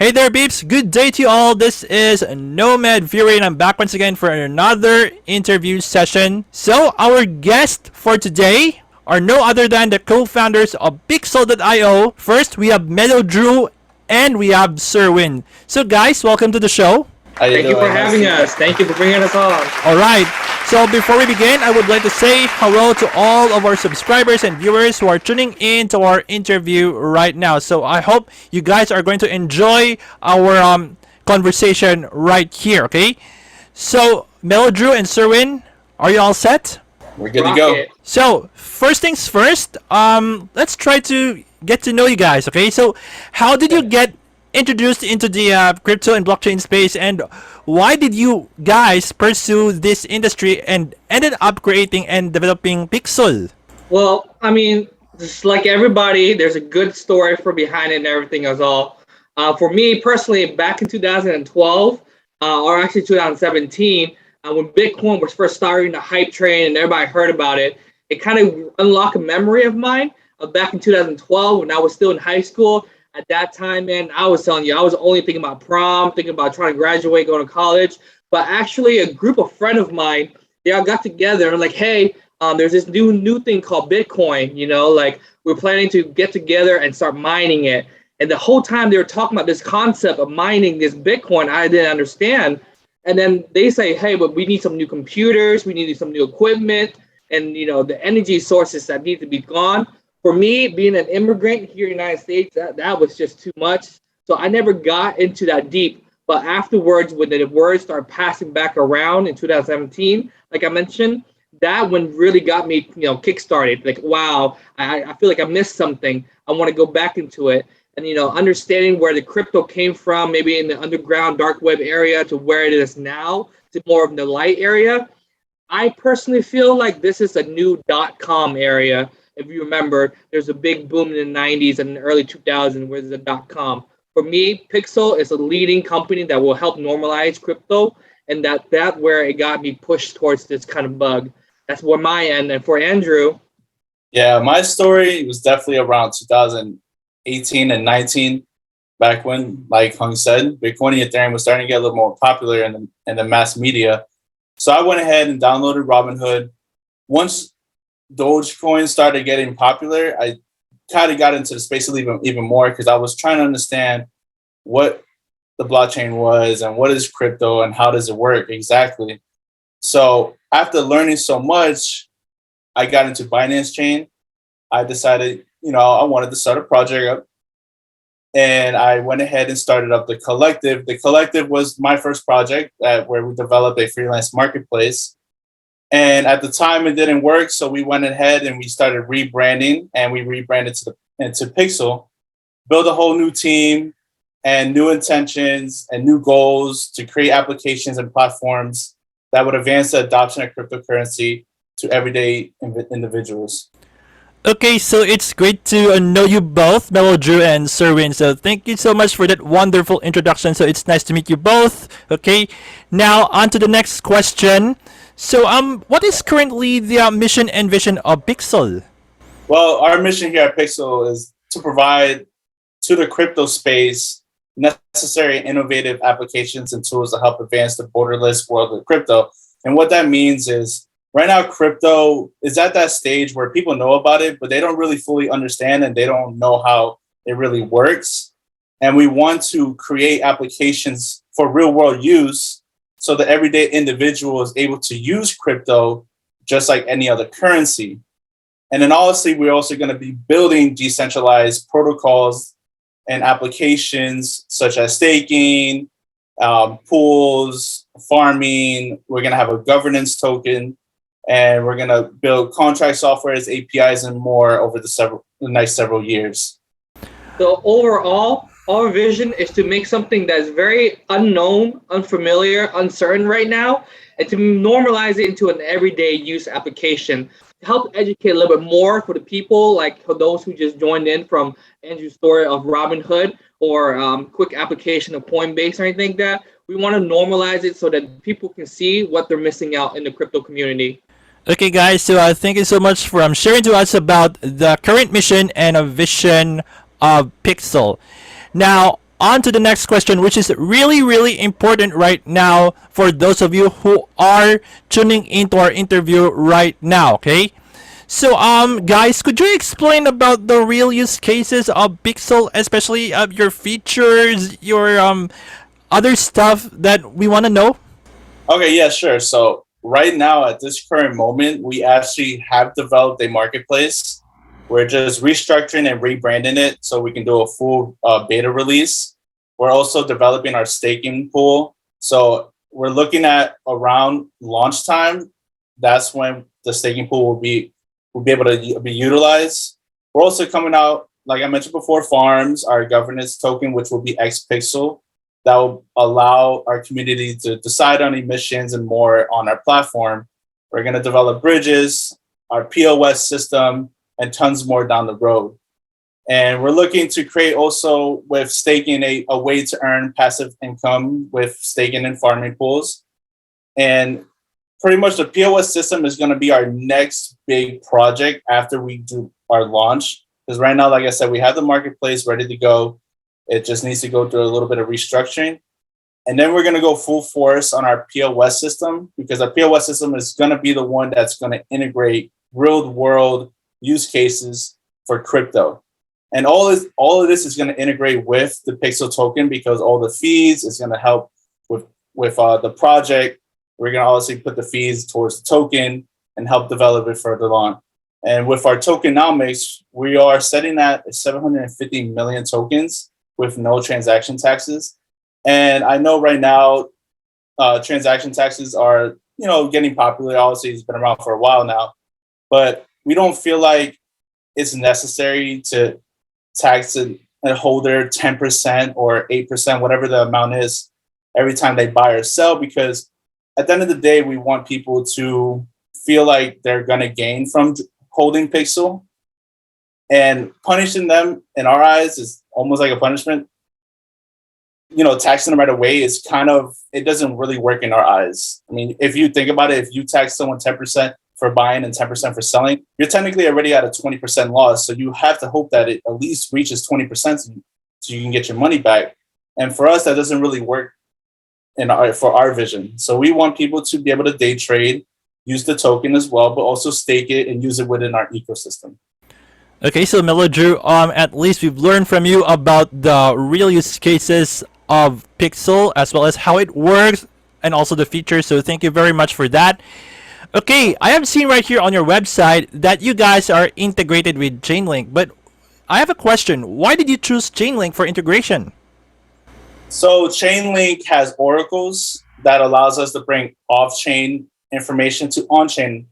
Hey there, peeps! Good day to you all. This is MellowDrew, and I'm back once again for another interview session. So, our guests for today are no other than the co-founders of Pixul.io. First, we have MellowDrew and we have SirHunn. So, guys, welcome to the show. Thank you for having us. Thank you for bringing us on. All right. So before we begin, I would like to say hello to all of our subscribers and viewers who are tuning in to our interview right now. So I hope you guys are going to enjoy our conversation right here. Okay. So MellowDrew and SirHunn, are you all set? We're good to go. So first things first. Let's try to get to know you guys. Okay. So how did you get introduced into the crypto and blockchain space, and why did you guys pursue this industry and ended up creating and developing Pixul? Well, I mean, just like everybody, there's a good story for behind it and everything as all. For me personally, back in 2012, or actually 2017, when Bitcoin was first starting the hype train and everybody heard about it, it kind of unlocked a memory of mine of back in 2012 when I was still in high school. At that time, man, I was telling you, I was only thinking about prom, thinking about trying to graduate, going to college. But actually, a group of friends of mine, they all got together and like, hey, there's this new thing called Bitcoin. You know, like we're planning to get together and start mining it. And the whole time they were talking about this concept of mining this Bitcoin, I didn't understand. And then they say, hey, but we need some new computers, we need some new equipment, and you know, the energy sources that need to be gone. For me, being an immigrant here in the United States, that was just too much. So I never got into that deep. But afterwards, when the words started passing back around in 2017, like I mentioned, that one really got me, kickstarted. Like, wow, I feel like I missed something. I want to go back into it. And, understanding where the crypto came from, maybe in the underground dark web area to where it is now, to more of the light area. I personally feel like this is a new .com area. If you remember, there's a big boom in the 90s and the early 2000s where there's a .com. For me, Pixul is a leading company that will help normalize crypto, and that's where it got me pushed towards this kind of bug. That's where my end. And for Andrew. Yeah, my story was definitely around 2018 and 19, back when, like Hung said, Bitcoin and Ethereum was starting to get a little more popular in the mass media. So I went ahead and downloaded Robinhood. Once Dogecoin started getting popular, I kind of got into the space even more because I was trying to understand what the blockchain was and what is crypto and how does it work exactly. So after learning so much, I got into Binance Chain. I decided, I wanted to start a project up, and I went ahead and started up the Collective. The Collective was my first project where we developed a freelance marketplace. And at the time, it didn't work, so we went ahead and we started rebranding, and we rebranded into Pixul, build a whole new team and new intentions and new goals to create applications and platforms that would advance the adoption of cryptocurrency to everyday individuals. Okay, so it's great to know you both, MellowDrew and SirHunn. So thank you so much for that wonderful introduction. So it's nice to meet you both. Okay, now on to the next question. So, what is currently the mission and vision of Pixul? Well, our mission here at Pixul is to provide to the crypto space necessary innovative applications and tools to help advance the borderless world of crypto. And what that means is right now, crypto is at that stage where people know about it, but they don't really fully understand and they don't know how it really works. And we want to create applications for real world use so the everyday individual is able to use crypto just like any other currency. And then honestly, we're also going to be building decentralized protocols and applications such as staking, pools, farming. We're going to have a governance token, and we're going to build contract software, APIs, and more over the next several years. So overall, our vision is to make something that's very unknown, unfamiliar, uncertain right now, and to normalize it into an everyday use application. To help educate a little bit more for the people, like for those who just joined in from Andrew's story of Robinhood or quick application of Coinbase or anything like that, we want to normalize it so that people can see what they're missing out in the crypto community. Okay, guys, so thank you so much for sharing to us about the current mission and a vision of Pixul. Now, on to the next question, which is really, really important right now for those of you who are tuning into our interview right now. Okay. So, guys, could you explain about the real use cases of Pixel, especially of your features, your other stuff that we want to know? Okay, yeah, sure. So right now, at this current moment, we actually have developed a marketplace. We're just restructuring and rebranding it so we can do a full beta release. We're also developing our staking pool. So we're looking at around launch time. That's when the staking pool will be able to be utilized. We're also coming out, like I mentioned before, farms, our governance token, which will be X Pixel, that will allow our community to decide on emissions and more on our platform. We're going to develop bridges, our POS system, and tons more down the road. And we're looking to create also with staking a way to earn passive income with staking and farming pools. And pretty much the POS system is going to be our next big project after we do our launch. Because right now, like I said, we have the marketplace ready to go. It just needs to go through a little bit of restructuring. And then we're going to go full force on our POS system, because our POS system is going to be the one that's going to integrate real world use cases for crypto. And all of this is going to integrate with the Pixel token, because all the fees is going to help with the project. We're going to obviously put the fees towards the token and help develop it further on. And with our tokenomics, we are setting at 750 million tokens with no transaction taxes. And I know right now, transaction taxes are, getting popular. Obviously, it's been around for a while now, but we don't feel like it's necessary to tax a holder 10% or 8%, whatever the amount is, every time they buy or sell, because at the end of the day, we want people to feel like they're going to gain from holding Pixel, and punishing them in our eyes is almost like a punishment. Taxing them right away is it doesn't really work in our eyes. I mean, if you think about it, if you tax someone 10% for buying and 10% for selling, you're technically already at a 20% loss. So you have to hope that it at least reaches 20% so you can get your money back. And for us, that doesn't really work for our vision. So we want people to be able to day trade, use the token as well, but also stake it and use it within our ecosystem. Okay, so MellowDrew, at least we've learned from you about the real use cases of Pixel, as well as how it works and also the features. So thank you very much for that. Okay, I have seen right here on your website that you guys are integrated with Chainlink, but I have a question. Why did you choose Chainlink for integration? So Chainlink has oracles that allows us to bring off-chain information to on-chain.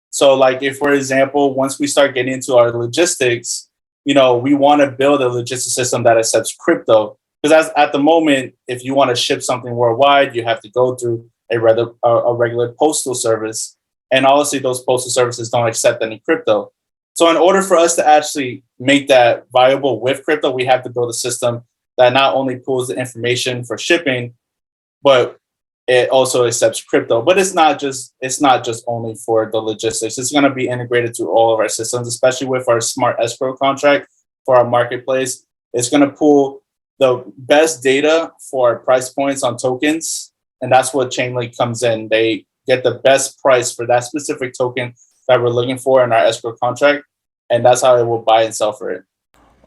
So like if, for example, once we start getting into our logistics, we want to build a logistics system that accepts crypto. Because at the moment, if you want to ship something worldwide, you have to go through a regular postal service. And obviously those postal services don't accept any crypto. So in order for us to actually make that viable with crypto, we have to build a system that not only pulls the information for shipping, but it also accepts crypto. But it's not just only for the logistics. It's going to be integrated to all of our systems, especially with our smart escrow contract for our marketplace. It's going to pull the best data for price points on tokens. And that's what Chainlink comes in. They get the best price for that specific token that we're looking for in our escrow contract. And that's how it will buy and sell for it.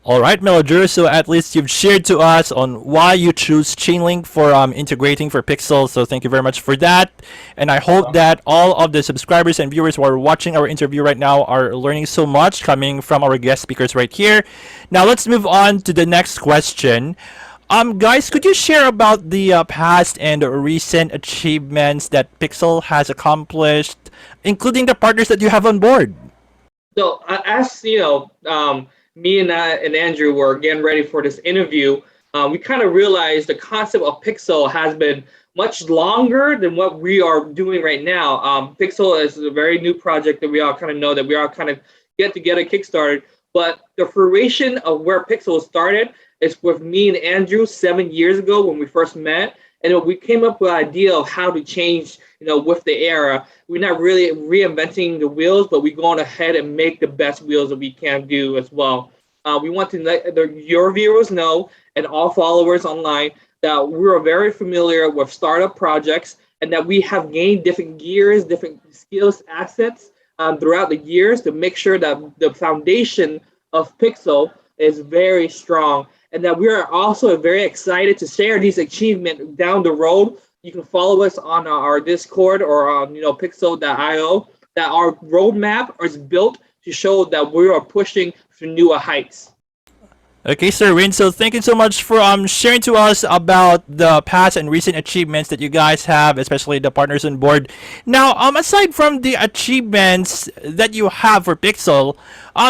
All right, MellowDrew, so at least you've shared to us on why you choose Chainlink for integrating for Pixel. So thank you very much for that. And I hope that all of the subscribers and viewers who are watching our interview right now are learning so much coming from our guest speakers right here. Now let's move on to the next question. Guys, could you share about the past and recent achievements that Pixel has accomplished, including the partners that you have on board? So as me and Andrew were getting ready for this interview, we kind of realized the concept of Pixel has been much longer than what we are doing right now. Pixel is a very new project that we all kind of know, that we all kind of get together, kickstarted. But the fruition of where Pixel started is with me and Andrew 7 years ago when we first met. And we came up with an idea of how to change, with the era. We're not really reinventing the wheels, but we're going ahead and make the best wheels that we can do as well. We want to let your viewers know and all followers online that we are very familiar with startup projects and that we have gained different gears, different skills, assets throughout the years to make sure that the foundation of Pixul is very strong, and that we are also very excited to share these achievements down the road. You can follow us on our Discord or on Pixul.io. That our roadmap is built to show that we are pushing to newer heights. Okay, Sir Rin. So thank you so much for sharing to us about the past and recent achievements that you guys have, especially the partners on board. Now, aside from the achievements that you have for Pixul,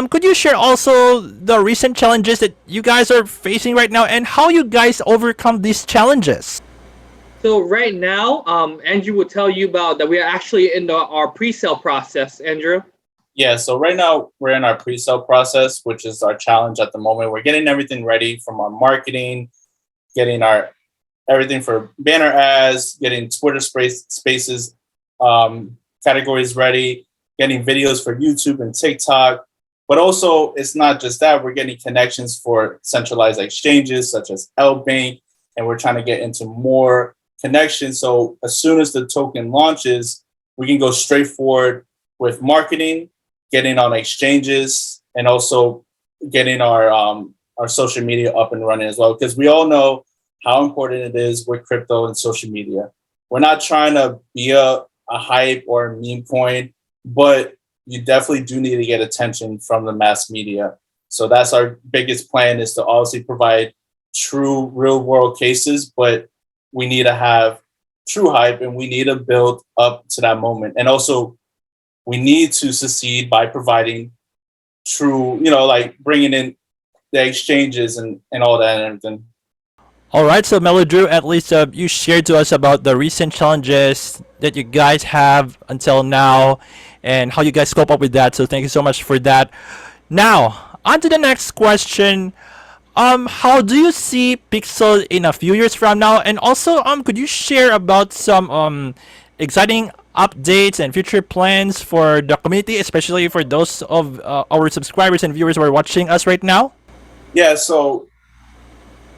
could you share also the recent challenges that you guys are facing right now and how you guys overcome these challenges? So right now, Andrew will tell you about that we are actually in our pre-sale process. Andrew. Yeah, so right now we're in our pre-sale process, which is our challenge at the moment. We're getting everything ready from our marketing, getting our everything for banner ads, getting Twitter spaces categories ready, getting videos for YouTube and TikTok. But also, it's not just that. We're getting connections for centralized exchanges such as LBank, and we're trying to get into more connections. So as soon as the token launches, we can go straight forward with marketing, getting on exchanges, and also getting our social media up and running as well. Because we all know how important it is with crypto and social media. We're not trying to be a hype or a meme coin, but you definitely do need to get attention from the mass media. So that's our biggest plan, is to obviously provide true real world cases, but we need to have true hype and we need to build up to that moment. And also we need to succeed by providing true, like bringing in the exchanges and all that and everything. All right, so MellowDrew, at least you shared to us about the recent challenges that you guys have until now and how you guys cope up with that. So thank you so much for that. Now, on to the next question. How do you see Pixul in a few years from now? And also, could you share about some exciting updates and future plans for the community, especially for those of our subscribers and viewers who are watching us right now? Yeah, so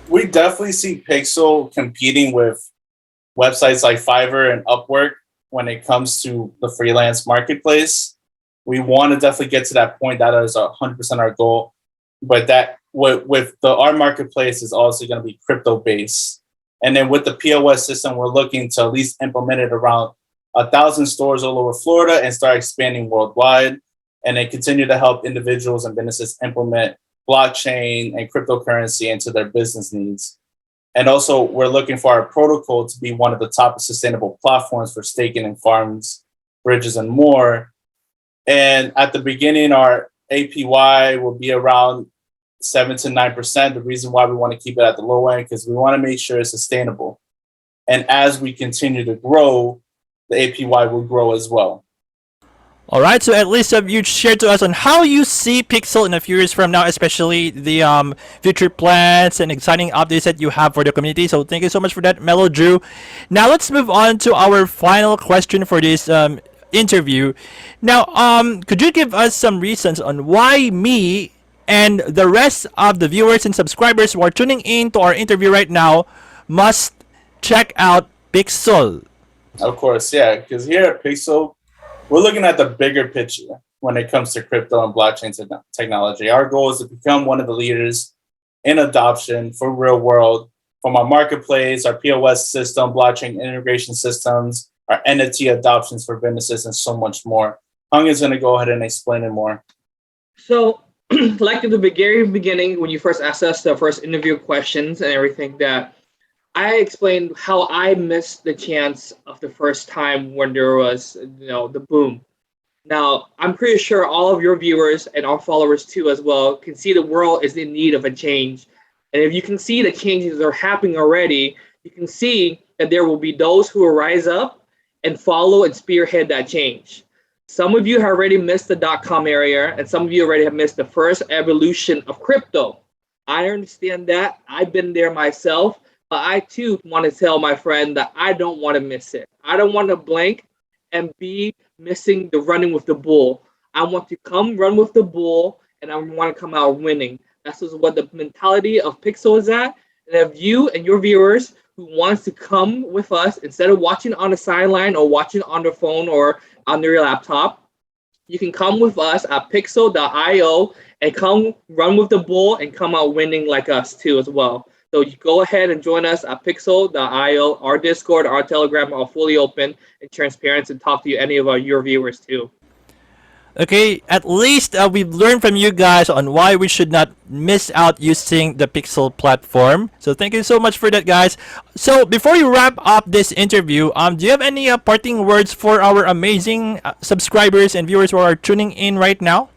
we definitely see Pixul competing with websites like Fiverr and Upwork when it comes to the freelance marketplace. We want to definitely get to that point. That is 100% our goal. But that with our marketplace is also going to be crypto based. And then with the POS system, we're looking to at least implement it around 1,000 stores all over Florida and start expanding worldwide. And then continue to help individuals and businesses implement blockchain and cryptocurrency into their business needs. And also, we're looking for our protocol to be one of the top sustainable platforms for staking and farms, bridges, and more. And at the beginning, our APY will be around 7 to 9%. The reason why we want to keep it at the low end, because we want to make sure it's sustainable. And as we continue to grow, the APY will grow as well. All right, so at least you shared to us on how you see Pixul in a few years from now, especially the future plans and exciting updates that you have for the community. So thank you so much for that, MellowDrew. Now let's move on to our final question for this interview. Now, could you give us some reasons on why me and the rest of the viewers and subscribers who are tuning in to our interview right now must check out Pixul? Of course, yeah, because here at Pixul, we're looking at the bigger picture when it comes to crypto and blockchain technology. Our goal is to become one of the leaders in adoption for real world, from our marketplace, our POS system, blockchain integration systems, our NFT adoptions for businesses, and so much more. Hung is going to go ahead and explain it more. So, like at the very beginning, when you first asked us the first interview questions and everything, that I explained how I missed the chance of the first time when there was, the boom. Now, I'm pretty sure all of your viewers and our followers too as well can see the world is in need of a change. And if you can see the changes that are happening already, you can see that there will be those who will rise up and follow and spearhead that change. Some of you have already missed the .com area, and some of you already have missed the first evolution of crypto. I understand that. I've been there myself. But I too want to tell my friend that I don't want to miss it. I don't want to blank and be missing the running with the bull. I want to come run with the bull, and I want to come out winning. That's just what the mentality of Pixel is at. And if you and your viewers who wants to come with us instead of watching on the sideline or watching on their phone or on their laptop, you can come with us at Pixul.io and come run with the bull and come out winning like us too as well. So you go ahead and join us at Pixul.io. Our Discord, our Telegram are fully open and transparent and talk to you, any of your viewers too. Okay, at least we've learned from you guys on why we should not miss out using the Pixel platform. So thank you so much for that, guys. So before you wrap up this interview, do you have any parting words for our amazing subscribers and viewers who are tuning in right now?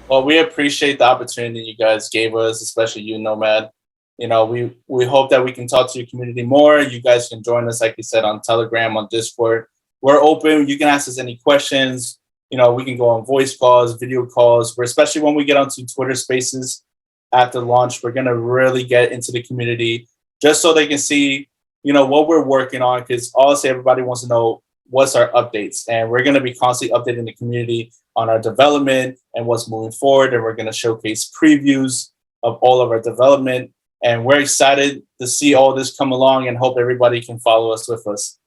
Well, we appreciate the opportunity you guys gave us, especially you, Nomad. You know, we hope that we can talk to your community more. You guys can join us, like you said, on Telegram, on Discord. We're open. You can ask us any questions. You know, we can go on voice calls, video calls. Especially when we get onto Twitter Spaces after launch, we're going to really get into the community just so they can see, you know, what we're working on. Because honestly, everybody wants to know what's our updates. And we're going to be constantly updating the community on our development and what's moving forward. And we're going to showcase previews of all of our development. And we're excited to see all this come along and hope everybody can follow us with us.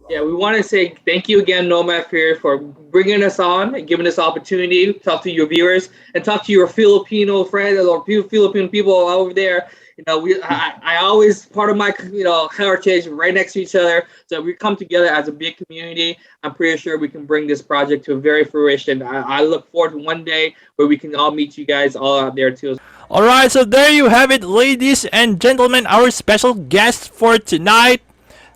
Yeah, we want to say thank you again, Nomad, for bringing us on and giving us opportunity to talk to your viewers and talk to your Filipino friends or Filipino people over there. You know, I always, part of my, you know, heritage right next to each other. So we come together as a big community. I'm pretty sure we can bring this project to a very fruition. I look forward to one day where we can all meet you guys all out there too. All right, so there you have it, ladies and gentlemen, our special guest for tonight,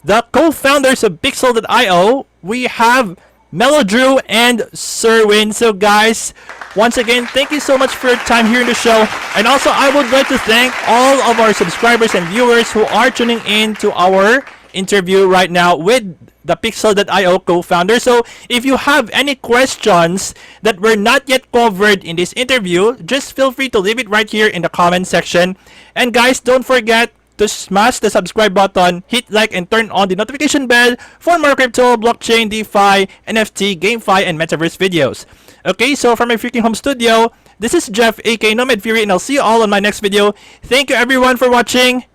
the co-founders of Pixul.io. We have MellowDrew and SirHunn. So guys, once again, thank you so much for your time here in the show. And also, I would like to thank all of our subscribers and viewers who are tuning in to our interview right now with the Pixul.io co-founder. So if you have any questions that were not yet covered in this interview, just feel free to leave it right here in the comment section. And guys, don't forget to smash the subscribe button, hit like, and turn on the notification bell for more crypto, blockchain, DeFi, NFT, GameFi, and Metaverse videos. Okay, so from my freaking home studio, this is Jeff, aka Nomad Fury, and I'll see you all on my next video. Thank you everyone for watching.